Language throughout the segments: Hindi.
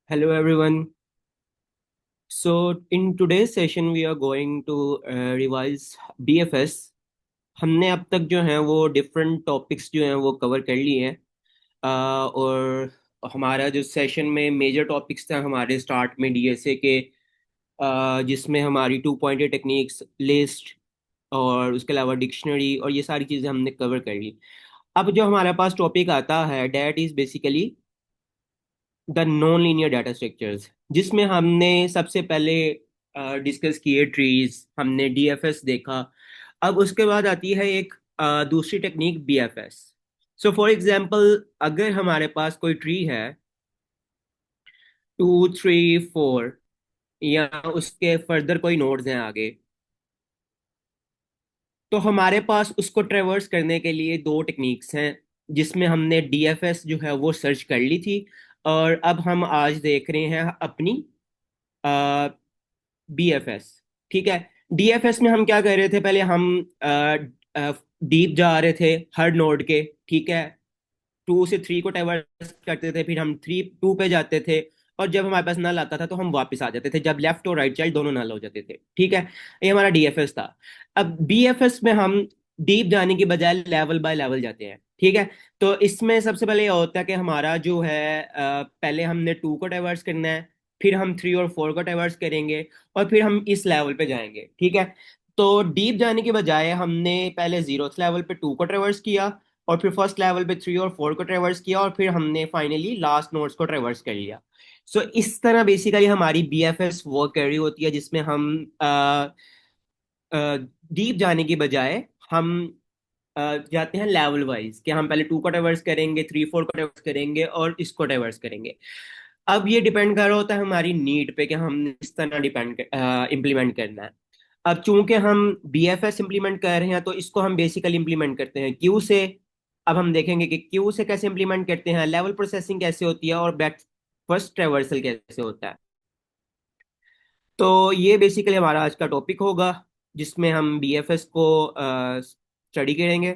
Hello everyone. So in today's session we are going to revise BFS. हमने अब तक जो है वो डिफरेंट टॉपिक्स जो हैं वो कवर कर लिए हैं। और हमारा जो सेशन में मेजर टॉपिक्स था हमारे स्टार्ट में डीएसए के, जिसमें हमारी 2 पॉइंटेड टेक्निक्स, लिस्ट और उसके अलावा डिक्शनरी और ये सारी चीज़ें हमने कवर कर ली। अब जो हमारे पास टॉपिक आता है that is basically the non linear data structures, जिसमें हमने सबसे पहले डिस्कस किए ट्रीज, हमने डीएफएस देखा। अब उसके बाद आती है एक दूसरी technique BFS. So for example, अगर हमारे पास कोई ट्री है 2 3 4, या उसके फर्दर कोई नोड्स हैं आगे, तो हमारे पास उसको ट्रेवर्स करने के लिए दो टेक्निक्स हैं, जिसमें हमने डीएफएस जो है वो सर्च कर ली थी। और अब हम आज देख रहे हैं अपनी बीएफएस। ठीक है। डीएफएस में हम क्या कर रहे थे, पहले हम डीप जा रहे थे हर नोड के। ठीक है। 2 से 3 को ट्रैवर्स करते थे, फिर हम 3 2 पे जाते थे। और जब हमारे पास नल आता था तो हम वापस आ जाते थे, जब लेफ्ट और राइट चाइल्ड दोनों नल हो जाते थे। ठीक है। ये हमारा डीएफएस था। अब बीएफएस में हम डीप जाने की बजाय लेवल बाय लेवल जाते हैं। ठीक है। तो इसमें सबसे पहले ये होता है कि हमारा जो है पहले हमने 2 को ट्रैवर्स करना है, फिर हम 3 और 4 को ट्रैवर्स करेंगे, और फिर हम इस लेवल पे जाएंगे। ठीक है। तो डीप जाने के बजाय हमने पहले जीरोथ लेवल पे 2 को ट्रैवर्स किया, और फिर फर्स्ट लेवल पे 3 और 4 को ट्रेवर्स किया, और फिर हमने फाइनली लास्ट नोड्स को ट्रेवर्स कर लिया। सो इस तरह बेसिकली हमारी बीएफएस वर्क कर रही होती है, जिसमें हम डीप जाने की बजाय हम जाते हैं लेवल वाइज, कि हम पहले 2 को ट्रेवर्स करेंगे, 3 4 को ट्रेवर्स करेंगे और इसको ट्रेवर्स करेंगे। अब ये डिपेंड कर रहा होता है हमारी नीड पे कि हम इस तरह डिपेंड इम्प्लीमेंट करना है। अब चूंकि हम बीएफएस इंप्लीमेंट कर रहे हैं तो इसको हम बेसिकली इंप्लीमेंट करते हैं क्यू से। अब हम देखेंगे कि क्यू से कैसे इंप्लीमेंट करते हैं, लेवल प्रोसेसिंग कैसे होती है, और बैक फर्स्ट ट्रेवर्सल कैसे होता है। तो ये बेसिकली हमारा आज का टॉपिक होगा, जिसमें हम बीएफएस को स्टडी करेंगे।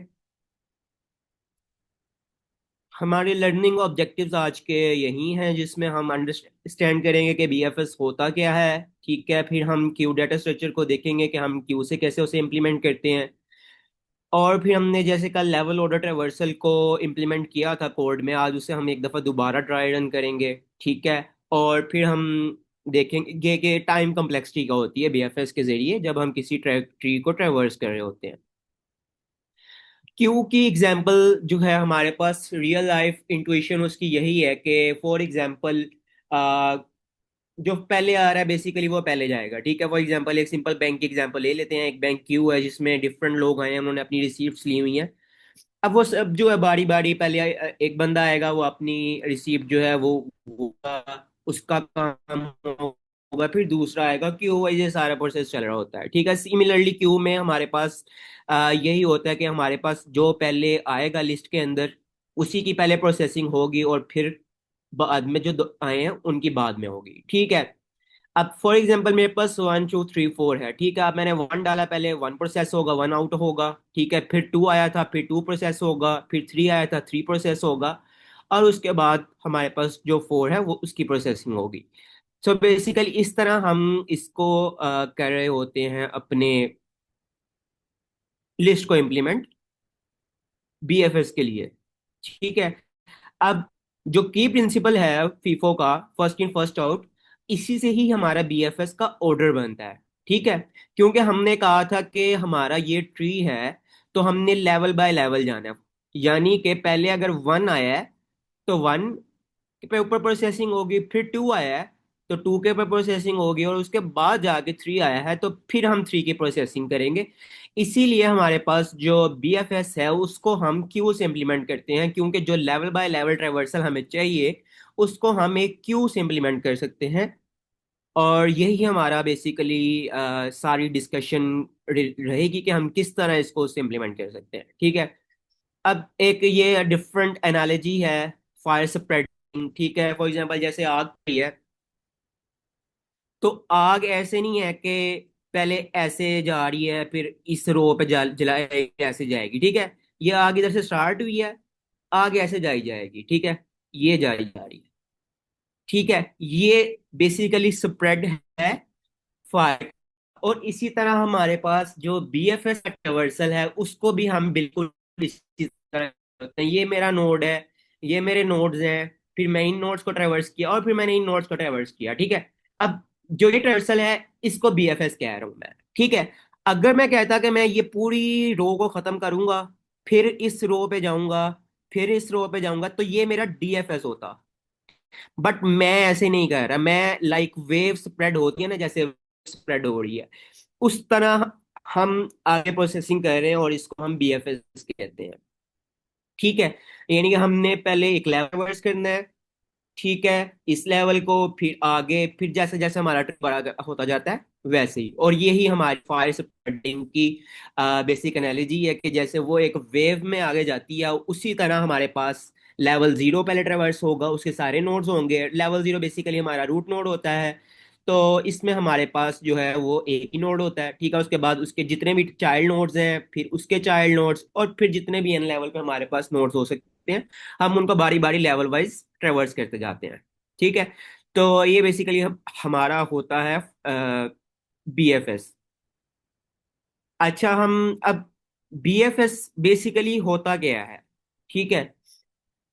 हमारे लर्निंग ऑब्जेक्टिव्स आज के यही हैं, जिसमें हम अंडरस्टैंड करेंगे कि बीएफएस होता क्या है। ठीक है। फिर हम क्यू डाटा स्ट्रक्चर को देखेंगे कि हम क्यू से कैसे उसे इम्प्लीमेंट करते हैं। और फिर हमने जैसे कल लेवल ऑर्डर ट्रेवर्सल को इम्प्लीमेंट किया था कोड में, आज उसे हम एक दफ़ा दोबारा ट्राई रन करेंगे। ठीक है। और फिर हम देखेंगे कि टाइम कम्प्लेक्सिटी क्या होती है बीएफएस के जरिए जब हम किसी ट्री को ट्रेवर्स कर रहे होते हैं। क्यू की एग्जांपल जो है हमारे पास रियल लाइफ इंट्यूशन उसकी यही है कि फॉर एग्जांपल जो पहले आ रहा है बेसिकली वो पहले जाएगा। ठीक है। फॉर एग्जांपल एक सिंपल बैंक की एग्जांपल ले लेते हैं। एक बैंक क्यू है जिसमें डिफरेंट लोग आए हैं, उन्होंने अपनी रिसीप्ट्स ली हुई हैं। अब वो सब जो है बारी बारी पहले एक बंदा आएगा, वो अपनी रिसीप्ट जो है वो उसका काम होगा, फिर दूसरा आएगा, क्यू वाइज ये सारा प्रोसेस चल रहा होता है। ठीक है। सिमिलरली क्यू में हमारे पास यही होता है कि हमारे पास जो पहले आएगा लिस्ट के अंदर, उसी की पहले प्रोसेसिंग होगी, और फिर बाद में जो आए हैं उनकी बाद में होगी। ठीक है। अब फॉर एग्जांपल मेरे पास 1 2 3 4 है। ठीक है। अब मैंने 1 डाला, पहले 1 प्रोसेस होगा, 1 आउट होगा। ठीक है। फिर 2 आया था, फिर 2 प्रोसेस होगा, फिर 3 आया था, 3 प्रोसेस होगा, और उसके बाद हमारे पास जो 4 है वो उसकी प्रोसेसिंग होगी। सो बेसिकली इस तरह हम इसको कर रहे होते हैं अपने लिस्ट को इम्प्लीमेंट बीएफएस के लिए। ठीक है। अब जो की प्रिंसिपल है फीफो का, फर्स्ट इन फर्स्ट आउट, इसी से ही हमारा बीएफएस का ऑर्डर बनता है। ठीक है। क्योंकि हमने कहा था कि हमारा ये ट्री है, तो हमने लेवल बाय लेवल जाना है। यानी कि पहले अगर 1 आया है तो 1 पे ऊपर प्रोसेसिंग होगी, फिर 2 आया है तो 2 के ऊपर प्रोसेसिंग होगी, और उसके बाद जाके 3 आया है तो फिर हम 3 की प्रोसेसिंग करेंगे। इसीलिए हमारे पास जो बीएफएस है उसको हम क्यू से इम्प्लीमेंट करते हैं, क्योंकि जो लेवल बाय लेवल ट्रेवर्सल हमें चाहिए उसको हम एक क्यू से इम्प्लीमेंट कर सकते हैं। और यही हमारा बेसिकली सारी डिस्कशन रहेगी कि हम किस तरह इसको उससे इम्प्लीमेंट कर सकते हैं। ठीक है। अब एक ये डिफरेंट एनालॉजी है फायर स्प्रेडिंग। ठीक है। फॉर एग्जांपल जैसे आग पड़ी है, तो आग ऐसे नहीं है कि पहले ऐसे जा रही है फिर इस रो पे जलाए ऐसे जाएगी। ठीक है। ये आग इधर से स्टार्ट हुई है, आग ऐसे जाई जाएगी। ठीक है। ये जा रही है। ठीक है, ये बेसिकली स्प्रेड है फाइव। और इसी तरह हमारे पास जो बीएफएस का ट्रेवर्सल है उसको भी हम बिल्कुल इसी तरह करते हैं। ये मेरा नोड है, ये मेरे नोड्स हैं, फिर मैं इन नोड्स को ट्रेवर्स किया और फिर मैंने इन नोड्स को ट्रेवर्स किया। ठीक है, अब जो ये ट्रेवर्सल है इसको बीएफएस कह रहा हूं मैं। ठीक है, अगर मैं कहता कि मैं ये पूरी रो को खत्म करूंगा, फिर इस रो पे जाऊंगा, फिर इस रो पे जाऊंगा, तो ये मेरा डीएफएस होता। बट मैं ऐसे नहीं कर रहा, मैं लाइक वेव स्प्रेड होती है ना, जैसे स्प्रेड हो रही है उस तरह हम आगे प्रोसेसिंग कर रहे हैं, और इसको हम बीएफएस कहते हैं। ठीक है, यानी कि हमने पहले एक लेवल वर्स करना है। ठीक है, इस लेवल को फिर आगे, फिर जैसे जैसे हमारा ट्रिप बड़ा होता जाता है वैसे ही। और यही हमारी फायर स्प्रेडिंग की बेसिक एनालॉजी है कि जैसे वो एक वेव में आगे जाती है, उसी तरह हमारे पास लेवल जीरो पहले ट्रेवर्स होगा, उसके सारे नोड्स होंगे। लेवल जीरो बेसिकली हमारा रूट नोड होता है। तो इसमें हमारे पास जो है वो एक ही नोड होता है। ठीक है, उसके बाद उसके जितने भी चाइल्ड नोड्स हैं, फिर उसके चाइल्ड नोड्स, और फिर जितने भी एन लेवल पे हमारे पास नोड्स हो सकते हैं, हम उनको बारी बारी लेवल वाइज ट्रेवर्स करते जाते हैं। ठीक है, तो ये बेसिकली हमारा होता है बीएफएस। अच्छा, हम अब बीएफएस बेसिकली होता क्या है। ठीक है,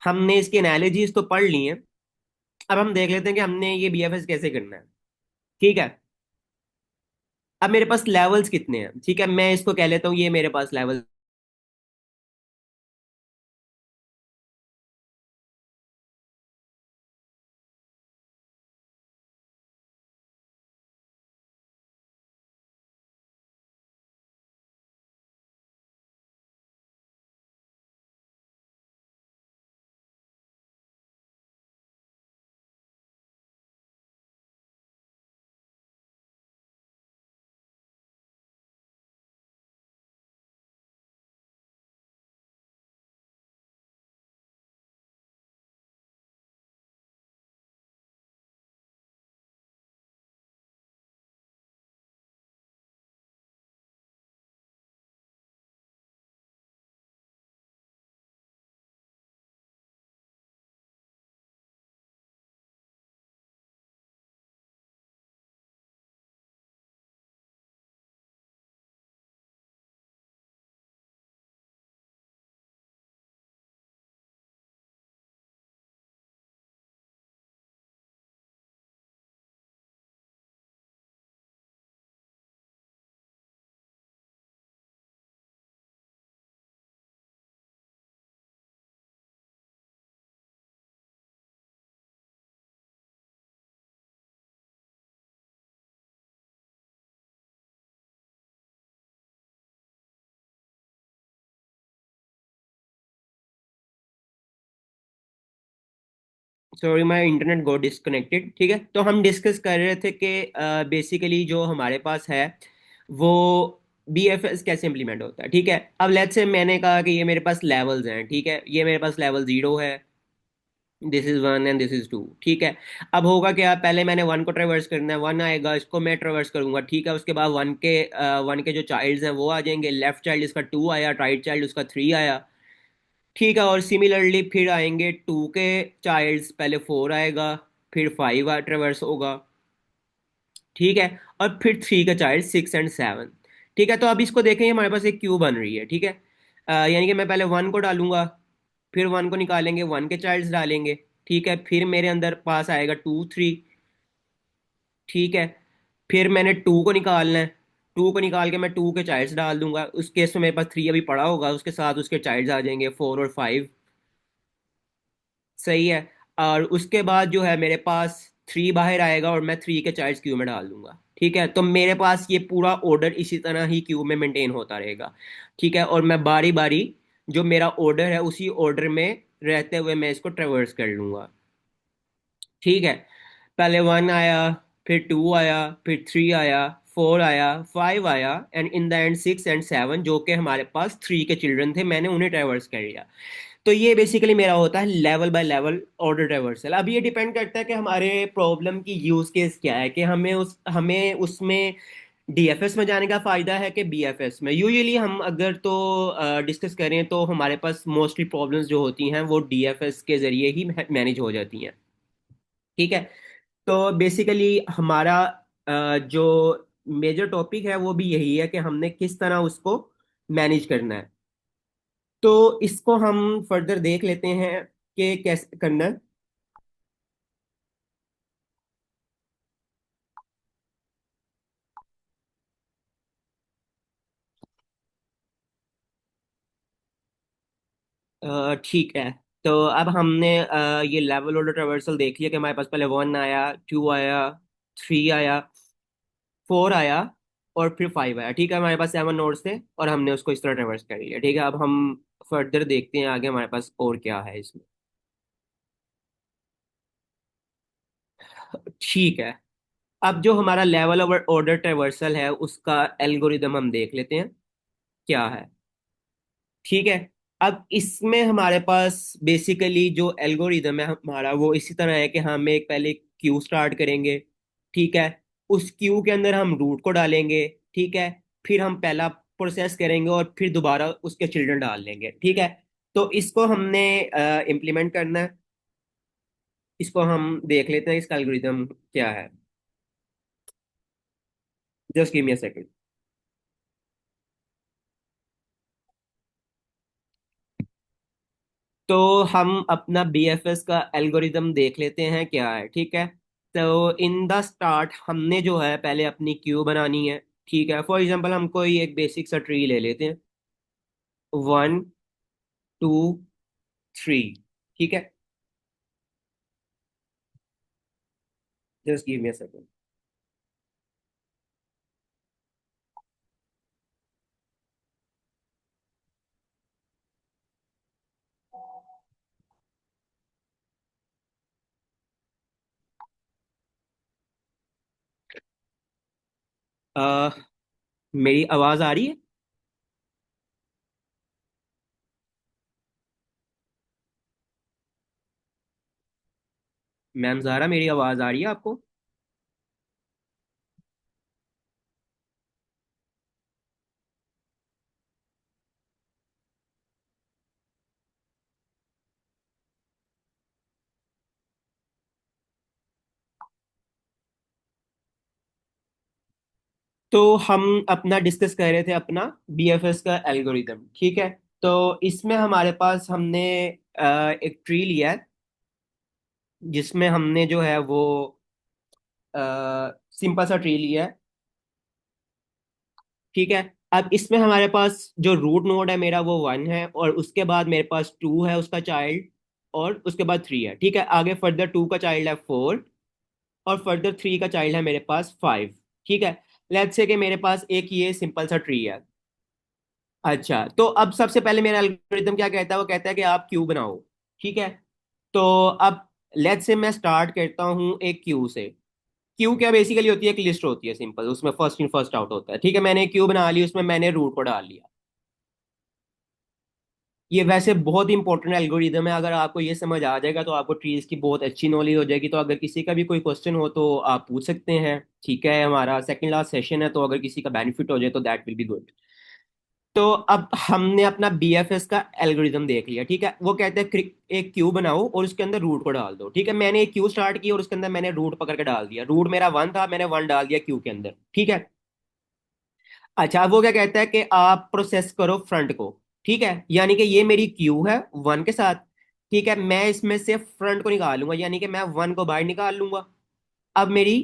हमने इसकी एनालॉजीज तो पढ़ ली हैं। अब हम देख लेते हैं कि हमने ये बीएफएस कैसे करना है। ठीक है, अब मेरे पास लेवल्स कितने हैं। ठीक है, मैं इसको कह लेता हूँ ये मेरे पास level. Sorry, my internet go disconnected. ठीक है, तो हम डिस्कस कर रहे थे कि बेसिकली जो हमारे पास है वो बीएफएस कैसे इंप्लीमेंट होता है। ठीक है, अब लेट्स से मैंने कहा कि ये मेरे पास लेवल्स हैं। ठीक है, ये मेरे पास लेवल जीरो है, this is one and this is two. ठीक है, अब होगा क्या, पहले मैंने वन को ट्रेवर्स करना है, वन आएगा, इसको मैं ट्रेवर्स करूंगा। ठीक है, उसके बाद वन के जो चाइल्ड्स हैं वो आ जाएंगे। लेफ्ट चाइल्ड इसका टू आया, राइट चाइल्ड उसका थ्री आया। ठीक है, और सिमिलरली फिर आएंगे टू के चाइल्ड्स, पहले फोर आएगा, फिर फाइव ट्रेवर्स होगा। ठीक है, और फिर थ्री का चाइल्ड सिक्स एंड सेवन। ठीक है, तो अब इसको देखेंगे, हमारे पास एक क्यू बन रही है। ठीक है, यानी कि मैं पहले वन को डालूंगा, फिर वन को निकालेंगे, वन के चाइल्ड्स डालेंगे। ठीक है, फिर मेरे अंदर पास आएगा टू थ्री। ठीक है, फिर मैंने टू को निकालना है, टू को निकाल के मैं टू के चाइल्ड्स डाल दूंगा। उस केस में मेरे पास थ्री अभी पड़ा होगा, उसके साथ उसके चाइल्ड्स आ जाएंगे फोर और फाइव। सही है, और उसके बाद जो है मेरे पास थ्री बाहर आएगा, और मैं थ्री के चाइल्ड्स क्यू में डाल दूंगा। ठीक है, तो मेरे पास ये पूरा ऑर्डर इसी तरह ही क्यू में मेंटेन होता रहेगा। ठीक है, और मैं बारी बारी जो मेरा ऑर्डर है उसी ऑर्डर में रहते हुए मैं इसको ट्रेवर्स कर लूंगा। ठीक है, पहले वन आया, फिर टू आया, फिर थ्री आया, फोर आया, फाइव आया, and in the end six and seven, जो कि हमारे पास थ्री के चिल्ड्रन थे, मैंने उन्हें ट्रेवर्स कर लिया। तो ये बेसिकली मेरा होता है level by level order traversal. अब ये डिपेंड करता है कि हमारे प्रॉब्लम की यूज केस क्या है, कि हमें उसमें डीएफएस में जाने का फायदा है कि बीएफएस में यूजुअली हम अगर तो डिस्कस करें तो हमारे पास मोस्टली प्रॉब्लम्स जो होती हैं वो डीएफएस के जरिए ही मैनेज हो जाती हैं। ठीक है। तो बेसिकली हमारा जो मेजर टॉपिक है वो भी यही है कि हमने किस तरह उसको मैनेज करना है। तो इसको हम फर्दर देख लेते हैं कि कैसे करना है। ठीक है। तो अब हमने ये लेवल ऑर्डर ट्रेवर्सल देख लिया कि हमारे पास पहले 1 आया, 2 आया, 3 आया, 4 आया और फिर 5 आया। ठीक है, हमारे पास 7 नोड्स थे और हमने उसको इस तरह ट्रेवर्स कर लिया। ठीक है, अब हम फर्दर देखते हैं आगे हमारे पास और क्या है इसमें। ठीक है। अब जो हमारा लेवल ऑर्डर ट्रेवर्सल है उसका एल्गोरिदम हम देख लेते हैं क्या है। ठीक है। अब इसमें हमारे पास बेसिकली जो एल्गोरिदम है हमारा वो इसी तरह है कि हम एक पहले क्यू स्टार्ट करेंगे। ठीक है। उस क्यू के अंदर हम रूट को डालेंगे। ठीक है। फिर हम पहला प्रोसेस करेंगे और फिर दोबारा उसके चिल्ड्रन डाल लेंगे। ठीक है। तो इसको हमने इम्प्लीमेंट करना है। इसको हम देख लेते हैं इसका एल्गोरिदम क्या है। Just give me a second. तो हम अपना बीएफएस का एल्गोरिदम देख लेते हैं क्या है। ठीक है। तो इन द स्टार्ट हमने जो है पहले अपनी क्यू बनानी है। ठीक है, फॉर एग्जांपल हम कोई एक बेसिक सा ट्री ले लेते हैं। 1, 2, 3। ठीक है। Just give me a second. मेरी आवाज आ रही है? मैम ज़ारा, मेरी आवाज आ रही है आपको? तो हम अपना डिस्कस कर रहे थे अपना बीएफएस का एल्गोरिदम। ठीक है। तो इसमें हमारे पास हमने एक ट्री लिया है जिसमें हमने जो है वो सिंपल सा ट्री लिया है। ठीक है। अब इसमें हमारे पास जो रूट नोड है मेरा वो 1 है और उसके बाद मेरे पास 2 है उसका चाइल्ड और उसके बाद 3 है। ठीक है, आगे फर्दर 2 का चाइल्ड है 4 और फर्दर 3 का चाइल्ड है मेरे पास 5। ठीक है। लेट्स से कि मेरे पास एक ये सिंपल सा ट्री है। अच्छा, तो अब सबसे पहले मेरा एल्गोरिथम क्या कहता है, वो कहता है कि आप क्यू बनाओ। ठीक है। तो अब लेट्स से मैं स्टार्ट करता हूँ एक क्यू से। क्यू क्या बेसिकली होती है, एक लिस्ट होती है सिंपल, उसमें फर्स्ट इन फर्स्ट आउट होता है। ठीक है, मैंने एक क्यू बना ली, उसमें मैंने रूट को डाल लिया। ये वैसे बहुत इंपॉर्टेंट एल्गोरिदम है, अगर आपको ये समझ आ जाएगा तो आपको ट्रीज की बहुत अच्छी नॉलेज हो जाएगी। तो अगर किसी का भी कोई क्वेश्चन हो तो आप पूछ सकते हैं। ठीक है, हमारा सेकंड लास्ट सेशन है तो अगर किसी का बेनिफिट हो जाए तो दैट विल बी गुड। तो अब हमने अपना बीएफएस का एल्गोरिदम देख लिया। ठीक है, वो कहते हैं एक क्यू बनाओ और उसके अंदर रूट को डाल दो। ठीक है, मैंने एक क्यू स्टार्ट की और उसके अंदर मैंने रूट पकड़ के डाल दिया। रूट मेरा 1 था, मैंने 1 डाल दिया क्यू के अंदर। ठीक है। अच्छा, अब वो क्या कहता है कि आप प्रोसेस करो फ्रंट को। ठीक है, यानी कि ये मेरी क्यू है 1 के साथ। ठीक है, मैं इसमें से फ्रंट को निकालूंगा यानी कि मैं 1 को बाहर निकाल लूंगा। अब मेरी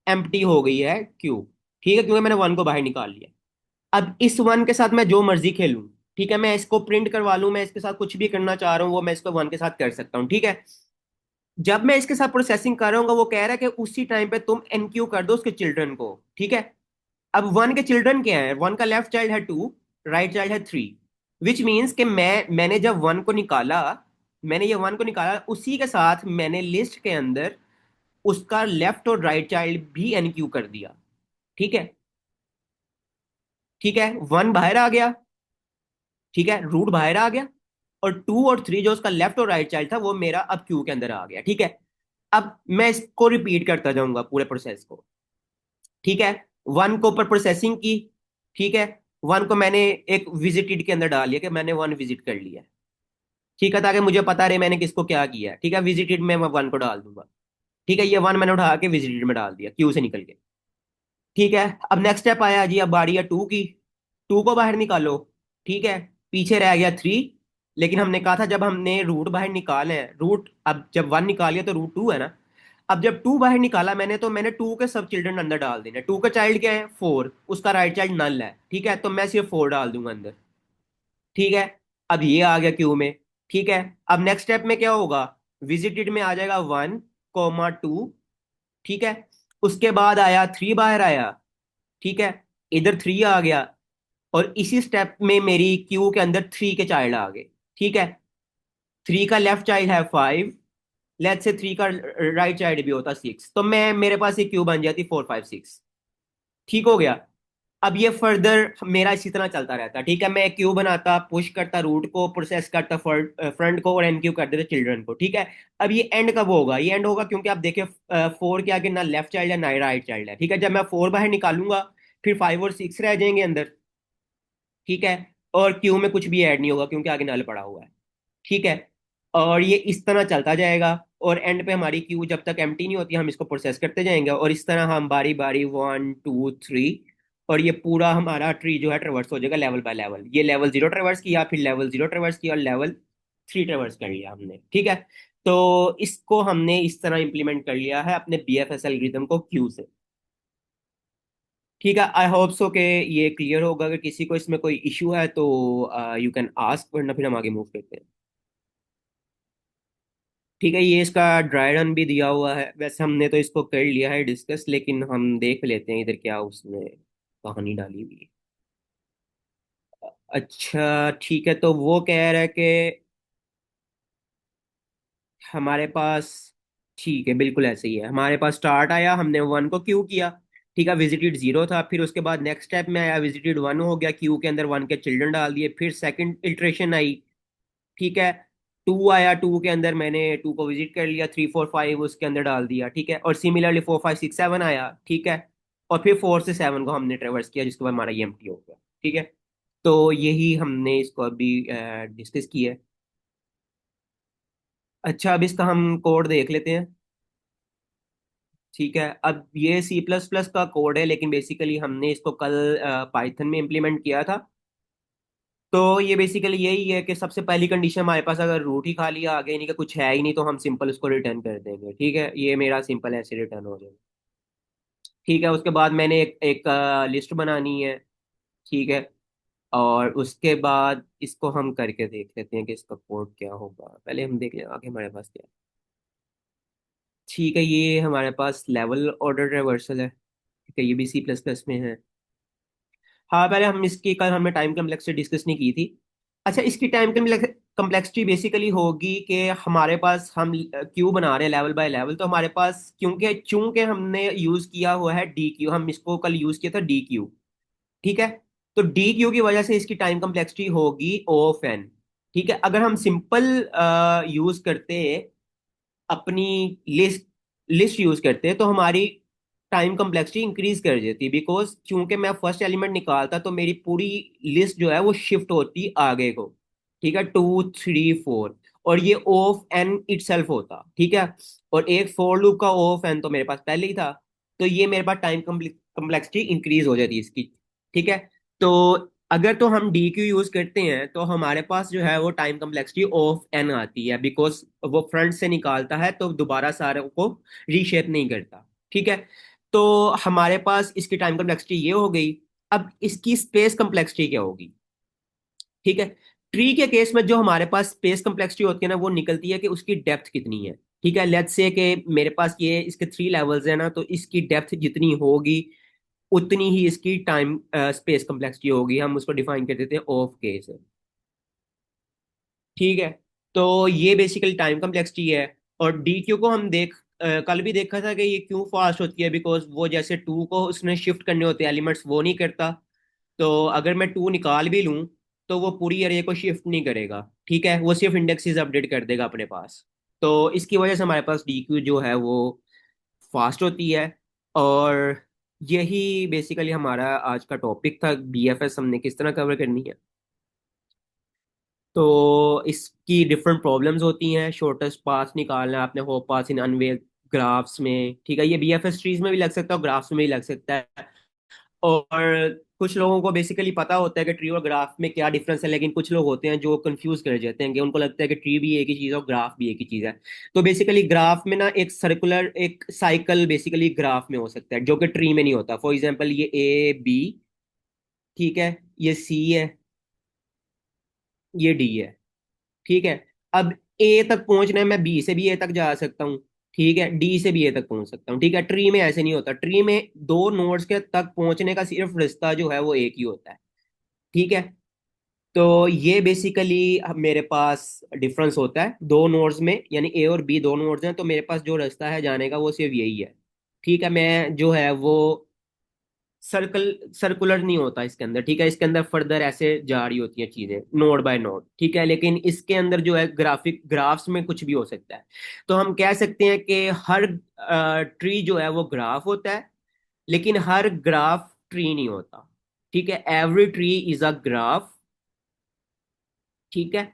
एम्प्टी हो गई है क्यू। ठीक है, क्योंकि मैंने 1 को बाहर निकाल लिया। अब इस 1 के साथ मैं जो मर्जी खेलूं। ठीक है, मैं इसको प्रिंट करवा लूं, मैं इसके साथ कुछ भी करना चाह रहा हूँ वो मैं इसको 1 के साथ कर सकता हूँ। ठीक है। जब मैं इसके साथ प्रोसेसिंग कर रहा हूँ वो कह रहा है कि उसी टाइम पे तुम एनक्यू कर दो उसके चिल्ड्रन को। ठीक है। अब 1 के चिल्ड्रन क्या है, 1 का लेफ्ट चाइल्ड है 2, राइट चाइल्ड है 3। विच मीन्स कि मैंने जब 1 को निकाला, मैंने ये 1 को निकाला उसी के साथ मैंने लिस्ट के अंदर उसका लेफ्ट और राइट चाइल्ड भी एनक्यू कर दिया। ठीक है। ठीक है, 1 बाहर आ गया। ठीक है, रूट बाहर आ गया और 2 और 3 जो उसका लेफ्ट और राइट चाइल्ड था वो मेरा अब क्यू के अंदर आ गया। ठीक है। अब मैं इसको रिपीट करता जाऊंगा पूरे प्रोसेस को। ठीक है, वन को पर प्रोसेसिंग की, ठीक है। वन को मैंने एक विजिटेड के अंदर डाल लिया कि मैंने वन विजिट कर लिया, ठीक है, ताकि मुझे पता रहे मैंने किसको क्या किया है, ठीक है। विजिटेड में मैं वन को डाल दूंगा, ठीक है। ये वन मैंने उठा के विजिटेड में डाल दिया क्यू से निकल के, ठीक है। अब नेक्स्ट स्टेप आया जी, अब बारी है टू की। टू को बाहर निकालो, ठीक है। पीछे रह गया थ्री, लेकिन हमने कहा था जब हमने रूट बाहर निकाले हैं, रूट अब जब वन निकालिए तो रूट टू है ना। अब जब टू बाहर निकाला मैंने, तो मैंने टू के सब चिल्ड्रन अंदर डाल देने। टू का चाइल्ड क्या है, फोर, उसका राइट चाइल्ड नल है, ठीक है, तो मैं सिर्फ फोर डाल दूंगा अंदर, ठीक है। अब ये आ गया क्यू में, ठीक है। अब नेक्स्ट स्टेप में क्या होगा, विजिटेड में आ जाएगा वन कोमा टू, ठीक है। उसके बाद आया थ्री बाहर आया, ठीक है, इधर थ्री आ गया। और इसी स्टेप में मेरी क्यू के अंदर थ्री के चाइल्ड आ गए, ठीक है। थ्री का लेफ्ट चाइल्ड है फाइव, लेट्स से थ्री का राइट चाइल्ड भी होता सिक्स, तो मैं मेरे पास ये क्यू बन जाती फोर फाइव सिक्स, ठीक हो गया। अब ये फर्दर मेरा इसी तरह चलता रहता, ठीक है। मैं क्यू बनाता, पुश करता रूट को, प्रोसेस करता फ्रंट को, और एनक्यू कर देता चिल्ड्रन को, ठीक है। अब ये एंड कब होगा, ये एंड होगा क्योंकि आप देखिए फोर के आगे ना लेफ्ट चाइल्ड है ना राइट चाइल्ड है, ठीक है। जब मैं फोर बाहर निकालूंगा फिर फाइव और सिक्स रह जाएंगे अंदर, ठीक है। और क्यू में कुछ भी ऐड नहीं होगा क्योंकि आगे नल पड़ा हुआ है, ठीक है। और ये इस तरह चलता जाएगा, और एंड पे हमारी क्यू जब तक एम्प्टी नहीं होती हम इसको प्रोसेस करते जाएंगे, और इस तरह हम बारी बारी वन टू थ्री, और ये पूरा हमारा ट्री जो है ट्रेवर्स हो जाएगा लेवल बाय लेवल। ये लेवल जीरो ट्रेवर्स किया, फिर लेवल जीरो ट्रेवर्स किया, और लेवल थ्री ट्रेवर्स कर लिया हमने, ठीक है। तो इसको हमने इस तरह इंप्लीमेंट कर लिया है अपने BFS एल्गोरिथम को क्यू से, ठीक है। आई होप सो के ये क्लियर होगा। अगर किसी को इसमें कोई इशू है तो यू कैन आस्क, वरना फिर हम आगे मूव करते हैं, ठीक है। ये इसका ड्राई रन भी दिया हुआ है, वैसे हमने तो इसको कर लिया है डिस्कस, लेकिन हम देख लेते हैं इधर क्या उसने कहानी डाली हुई है। अच्छा ठीक है, तो वो कह रहा है कि हमारे पास, ठीक है बिल्कुल ऐसे ही है, हमारे पास स्टार्ट आया, हमने वन को क्यू किया, ठीक है। विजिटेड जीरो था, फिर उसके बाद नेक्स्ट स्टेप में आया विजिटेड वन हो गया, क्यू के अंदर वन के चिल्ड्रन डाल दिए, फिर सेकंड इटरेशन आई, ठीक है। टू आया, टू के अंदर मैंने टू को विजिट कर लिया, थ्री फोर फाइव उसके अंदर डाल दिया, ठीक है। और similarly four five six seven आया, ठीक है। और फिर फोर से सेवन को हमने ट्रेवर्स किया, जिसके बाद हमारा ये एम्प्टी हो गया, ठीक है। तो यही हमने इसको अभी डिस्कस किया है। अच्छा, अब इसका हम कोड देख लेते हैं, ठीक है। अब ये C++ का कोड है, लेकिन बेसिकली हमने इसको कल पाइथन में इम्प्लीमेंट किया था। तो ये बेसिकली यही है कि सबसे पहली कंडीशन हमारे पास अगर रूट ही खाली आगे नहीं का कुछ है ही नहीं, तो हम सिंपल उसको रिटर्न कर देंगे, ठीक है। ये मेरा सिंपल ऐसे रिटर्न हो जाएगा, ठीक है। उसके बाद मैंने एक लिस्ट बनानी है, ठीक है। और उसके बाद इसको हम करके देख लेते हैं कि इसका कोड क्या होगा। पहले हम देख लें आगे हमारे पास क्या है, ठीक है। ये हमारे पास लेवल ऑर्डर रिवर्सल है, ठीक है। ये भी C++ में है। हाँ, पहले हम इसकी कल हमने टाइम कम्प्लेक्सिटी डिस्कस नहीं की थी। अच्छा, इसकी टाइम कम्प्लेक्सिटी बेसिकली होगी कि हमारे पास हम क्यू बना रहे हैं लेवल बाय लेवल, तो हमारे पास क्योंकि चूंकि हमने यूज किया हुआ है DQ, हम इसको कल यूज किया था DQ, ठीक है। तो DQ की वजह से इसकी टाइम कम्प्लेक्सिटी होगी O(n), ठीक है। अगर हम सिंपल यूज करते अपनी लिस्ट लिस्ट यूज करते तो हमारी टाइम कम्प्लेक्सिटी इंक्रीज कर देती, बिकॉज चूंकि मैं फर्स्ट एलिमेंट निकालता तो मेरी पूरी लिस्ट जो है वो शिफ्ट होती आगे को, ठीक है, टू थ्री फोर। और ये O(n) इटसेल्फ होता, ठीक है। और एक फोर लूप का O(n) तो मेरे पास पहले ही था, तो ये मेरे पास टाइम कम्प्लेक्सिटी इंक्रीज हो जाती है इसकी, ठीक है। तो अगर तो हम DQ यूज करते हैं तो हमारे पास जो है वो टाइम कम्प्लेक्सिटी O(n) आती है, बिकॉज वो फ्रंट से निकालता है तो दोबारा सारे को रीशेप नहीं करता, ठीक है। तो हमारे पास इसकी टाइम कम्प्लेक्सिटी ये हो गई। अब इसकी स्पेस कम्प्लेक्सिटी क्या होगी, ठीक है। ट्री के केस में जो हमारे पास स्पेस कम्प्लेक्सिटी होती है ना, वो निकलती है कि उसकी डेप्थ कितनी है, ठीक है। लेट्स से कि मेरे पास ये इसके थ्री लेवल्स है ना, तो इसकी डेप्थ जितनी होगी उतनी ही इसकी टाइम स्पेस कम्प्लेक्सिटी होगी। हम उसको डिफाइन कर देते हैं ऑफ के से, ठीक है। तो ये बेसिकली टाइम कम्प्लेक्सिटी है। और DQ को हम कल भी देखा था कि ये क्यों फास्ट होती है, बिकॉज वो जैसे टू को उसने शिफ्ट करने होते हैं एलिमेंट्स, वो नहीं करता। तो अगर मैं टू निकाल भी लूँ तो वो पूरी अरे को शिफ्ट नहीं करेगा, ठीक है, वो सिर्फ इंडेक्सेस अपडेट कर देगा अपने पास। तो इसकी वजह से हमारे पास DQ जो है वो फास्ट होती है। और यही बेसिकली हमारा आज का टॉपिक था, बीएफएस हमने किस तरह कवर करनी है। तो इसकी डिफरेंट प्रॉब्लम्स होती हैं। शॉर्टेस्ट पाथ निकालना है आपने, hope path in unweighted graphs में, ठीक है। ये बीएफएस ट्रीज में भी लग सकता है और ग्राफ्स में भी लग सकता है। और कुछ लोगों को बेसिकली पता होता है कि ट्री और ग्राफ में क्या डिफरेंस है, लेकिन कुछ लोग होते हैं जो कंफ्यूज कर जाते हैं कि उनको लगता है कि ट्री भी एक ही चीज़ है और ग्राफ भी एक ही चीज़ है। तो बेसिकली ग्राफ में ना एक सर्कुलर एक साइकिल बेसिकली ग्राफ में हो सकता है, जो कि ट्री में नहीं होता। फॉर एग्जाम्पल ये ए बी, ठीक है, ये सी है, ये डी है, ठीक है। अब ए तक पहुंचना है, मैं बी से भी ए तक जा सकता हूँ, ठीक है, डी से भी ए तक पहुंच सकता हूँ, ठीक है। ट्री में ऐसे नहीं होता। ट्री में दो नोड्स के तक पहुंचने का सिर्फ रास्ता जो है वो एक ही होता है, ठीक है। तो ये बेसिकली मेरे पास डिफरेंस होता है दो नोड्स में, यानी ए और बी दो नोड्स हैं, तो मेरे पास जो रास्ता है जाने का वो सिर्फ यही है, ठीक है। मैं जो है वो सर्कुलर नहीं होता इसके अंदर, ठीक है। इसके अंदर फर्दर ऐसे जा रही होती हैं चीजें नोड बाय नोड, ठीक है। लेकिन इसके अंदर जो है ग्राफिक ग्राफ्स में कुछ भी हो सकता है। तो हम कह सकते हैं कि हर ट्री जो है वो ग्राफ होता है, लेकिन हर ग्राफ ट्री नहीं होता, ठीक है। Every tree is a graph, ठीक है,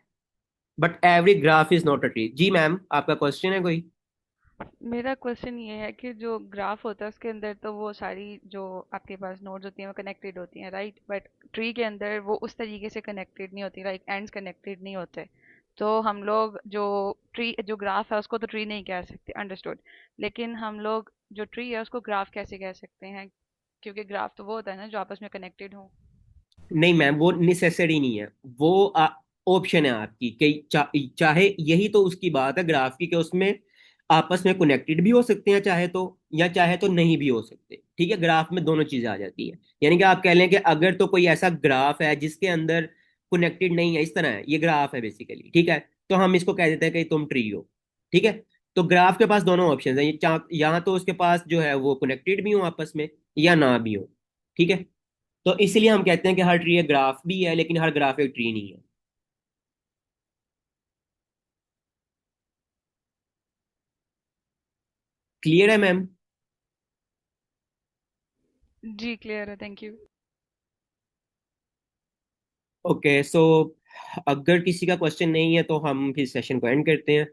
but every graph is not a tree. जी मैम, आपका क्वेश्चन है कोई? मेरा क्वेश्चन ये है कि जो ग्राफ होता है उसके अंदर तो वो सारी जो आपके पास नोड्स होती हैं वो कनेक्टेड होती हैं, राइट? बट ट्री के अंदर वो उस तरीके से कनेक्टेड नहीं होती, लाइक एंड्स कनेक्टेड नहीं होते। तो हम लोग जो ट्री जो ग्राफ है उसको तो ट्री नहीं कह सकते, अंडरस्टूड। लेकिन हम लोग जो ट्री है उसको ग्राफ कैसे कह सकते हैं? क्योंकि ग्राफ तो वो होता है ना जो आपस में कनेक्टेड हो। नहीं मैम, वो नेसेसरी नहीं है। वो ऑप्शन है आपकी कि चाहे, यही तो उसकी बात है ग्राफ की, कि उसमें आपस में कनेक्टेड भी हो सकते हैं चाहे तो, या चाहे तो नहीं भी हो सकते, ठीक है। ग्राफ में दोनों चीजें आ जाती है। यानी कि आप कह लें कि अगर तो कोई ऐसा ग्राफ है जिसके अंदर कनेक्टेड नहीं है, इस तरह है, ये ग्राफ है बेसिकली, ठीक है, तो हम इसको कह देते हैं कि तुम ट्री हो, ठीक है। तो ग्राफ के पास दोनों ऑप्शन है, यहाँ तो उसके पास जो है वो कनेक्टेड भी हो आपस में, या ना भी हो, ठीक है। तो इसलिए हम कहते हैं कि हर ट्री एक ग्राफ भी है, लेकिन हर ग्राफ एक ट्री नहीं है। क्लियर है मैम? जी क्लियर है, थैंक यू। ओके, सो अगर किसी का क्वेश्चन नहीं है तो हम फिर सेशन को एंड करते हैं।